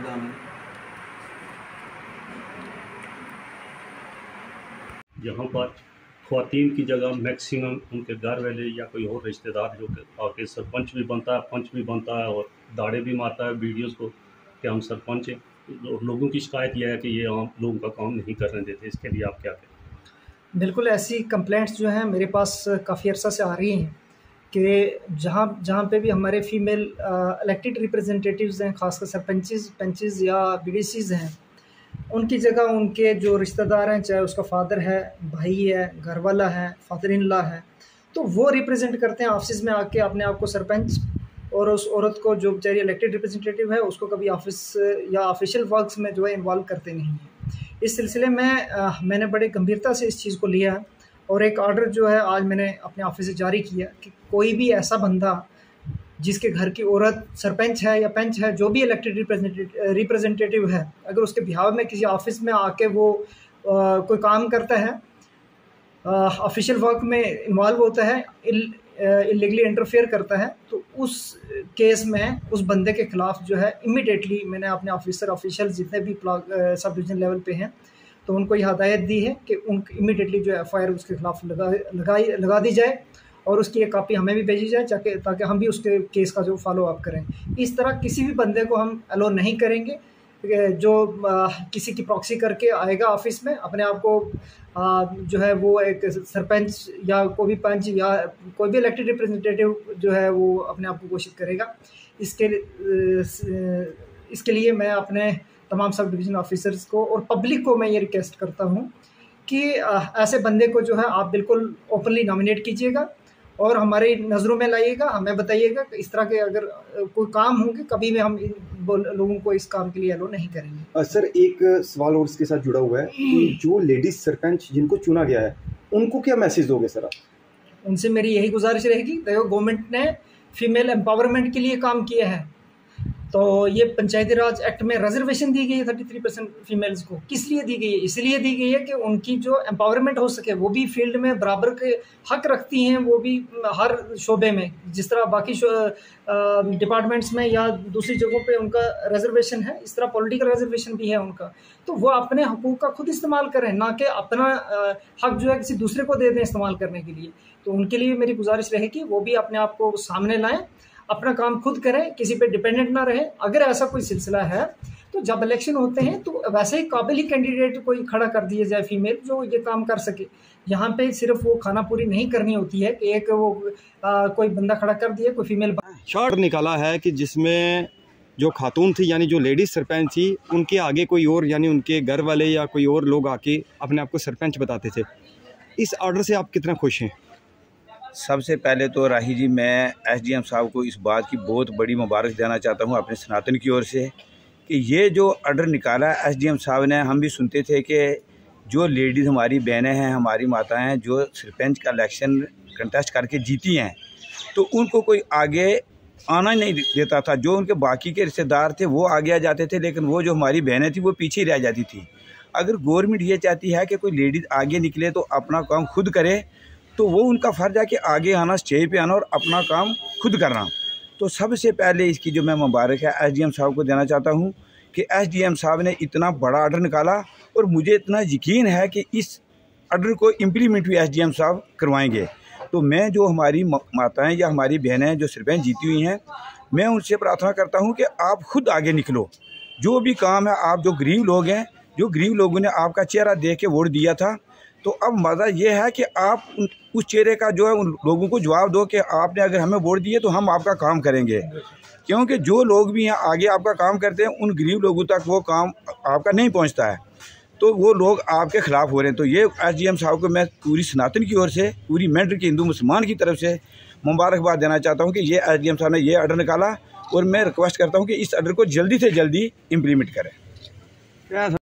इकदाम है। यहाँ पर ख़वातीन की जगह मैक्सिमम उनके घर वाले या कोई और रिश्तेदार जो आके सरपंच भी बनता है, पंच भी बनता है और दाड़े भी मारता है वीडियोस को कि हम सरपंच हैं। लोगों की शिकायत यह है कि ये आम लोगों का काम नहीं करने देते, इसके लिए आप क्या कहें? बिल्कुल, ऐसी कंप्लेंट्स जो हैं मेरे पास काफ़ी अर्सा से आ रही हैं कि जहाँ पे भी हमारे फीमेल इलेक्टेड रिप्रेजेंटेटिव्स हैं, ख़ासकर सरपंचेस, पंचेस या बीडीसीज़ हैं, उनकी जगह उनके जो रिश्तेदार हैं, चाहे उसका फ़ादर है, भाई है, घरवाला है, फादर इन लॉ है, तो वो रिप्रेजेंट करते हैं ऑफिस में आके अपने आप को सरपंच, और उस औरत को जो बेचारी इलेक्टेड रिप्रेजेंटेटिव है उसको कभी ऑफिस या ऑफिशियल वर्क्स में जो है इन्वॉल्व करते नहीं हैं। इस सिलसिले में मैंने बड़े गंभीरता से इस चीज़ को लिया और एक ऑर्डर जो है आज मैंने अपने ऑफिस से जारी किया कि कोई भी ऐसा बंदा जिसके घर की औरत सरपंच है या पंच है, जो भी इलेक्टेड रिप्रेजेंटेटिव है, अगर उसके बिहाव में किसी ऑफिस में आके वो कोई काम करता है, ऑफिशियल वर्क में इन्वॉल्व होता है, इलीगली इंटरफेयर करता है, तो उस केस में उस बंदे के ख़िलाफ़ जो है इमीडिएटली मैंने अपने ऑफिशियल जितने भी सब डिवीज़न लेवल पे हैं तो उनको ये हदायत दी है कि उनको इमीडिएटली जो एफआईआर उसके खिलाफ लगा दी जाए और उसकी एक कॉपी हमें भी भेजी जाए ताकि हम भी उसके केस का जो फॉलो अप करें। इस तरह किसी भी बंदे को हम अलो नहीं करेंगे जो किसी की प्रॉक्सी करके आएगा ऑफिस में, अपने आप को जो है वो एक सरपंच या कोई भी पंच या कोई भी इलेक्टेड रिप्रेजेंटेटिव जो है वो अपने आप को घोषित करेगा। इसके लिए मैं अपने तमाम सब डिवीज़न ऑफिसर्स को और पब्लिक को मैं ये रिक्वेस्ट करता हूँ कि ऐसे बंदे को जो है आप बिल्कुल ओपनली नॉमिनेट कीजिएगा और हमारी नज़रों में लाइएगा, हमें बताइएगा कि इस तरह के अगर कोई काम होंगे कभी भी हम लोगों को इस काम के लिए अलो नहीं करेंगे। सर, एक सवाल और इसके साथ जुड़ा हुआ है कि जो लेडीज सरपंच जिनको चुना गया है उनको क्या मैसेज दोगे सर आप? उनसे मेरी यही गुजारिश रहेगी, देखो गवर्नमेंट ने फीमेल एम्पावरमेंट के लिए काम किया है, तो ये पंचायती राज एक्ट में रिजर्वेशन दी गई है 33% फीमेल्स को। किस लिए दी गई है? इसलिए दी गई है कि उनकी जो एम्पावरमेंट हो सके, वो भी फील्ड में बराबर के हक रखती हैं, वो भी हर शोबे में, जिस तरह बाकी डिपार्टमेंट्स में या दूसरी जगहों पे उनका रिजर्वेशन है, इस तरह पॉलिटिकल रिजर्वेशन भी है उनका। तो वो अपने हकूक़ का खुद इस्तेमाल करें, ना कि अपना हक जो है किसी दूसरे को दे दें इस्तेमाल करने के लिए। तो उनके लिए मेरी गुजारिश रहेगी वो भी अपने आप को सामने लाएँ, अपना काम खुद करें, किसी पे डिपेंडेंट ना रहे। अगर ऐसा कोई सिलसिला है तो जब इलेक्शन होते हैं तो वैसे ही काबिल ही कैंडिडेट कोई खड़ा कर दिया जाए फीमेल जो ये काम कर सके। यहाँ पे सिर्फ वो खाना पूरी नहीं करनी होती है कि एक वो कोई बंदा खड़ा कर दिया, कोई फीमेल शॉर्ट निकाला है कि जिसमें जो खातून थी यानी जो लेडीज सरपंच थी, उनके आगे कोई और यानी उनके घर वाले या कोई और लोग आके अपने आप को सरपंच बताते थे। इस ऑर्डर से आप कितना खुश हैं? सबसे पहले तो राही जी, मैं एसडीएम साहब को इस बात की बहुत बड़ी मुबारक देना चाहता हूं अपने सनातन की ओर से कि ये जो ऑर्डर निकाला एसडीएम साहब ने। हम भी सुनते थे कि जो लेडीज़ हमारी बहनें हैं, हमारी माताएं हैं, जो सरपंच का इलेक्शन कंटेस्ट करके जीती हैं, तो उनको कोई आगे आना नहीं देता था। जो उनके बाकी के रिश्तेदार थे वो आगे आ जाते थे, लेकिन वो जो हमारी बहनें थी वो पीछे रह जाती थी। अगर गवर्नमेंट ये चाहती है कि कोई लेडीज़ आगे निकले तो अपना काम खुद करे, तो वो उनका फ़र्ज़ है कि आगे आना, स्टेज पे आना और अपना काम खुद करना। तो सबसे पहले इसकी जो मैं मुबारक है एसडीएम साहब को देना चाहता हूँ कि एसडीएम साहब ने इतना बड़ा ऑर्डर निकाला और मुझे इतना यकीन है कि इस ऑर्डर को इम्प्लीमेंट भी एसडीएम साहब करवाएंगे। तो मैं जो हमारी माताएं या हमारी बहनें जो सरपंच जीती हुई हैं, मैं उनसे प्रार्थना करता हूँ कि आप खुद आगे निकलो। जो भी काम है, आप जो गरीब लोग हैं, जो गरीब लोगों ने आपका चेहरा देख के वोट दिया था, तो अब मज़ा ये है कि आप उस चेहरे का जो है उन लोगों को जवाब दो कि आपने अगर हमें वोट दिए तो हम आपका काम करेंगे। क्योंकि जो लोग भी हैं आगे आपका काम करते हैं, उन गरीब लोगों तक वो काम आपका नहीं पहुंचता है, तो वो लोग आपके ख़िलाफ़ हो रहे हैं। तो ये एसडीएम साहब को मैं पूरी सनातन की ओर से, पूरी मेंढर के हिंदू मुसलमान की तरफ से मुबारकबाद देना चाहता हूँ कि ये एसडीएम साहब ने ये ऑर्डर निकाला और मैं रिक्वेस्ट करता हूँ कि इस ऑर्डर को जल्दी से जल्दी इम्प्लीमेंट करें।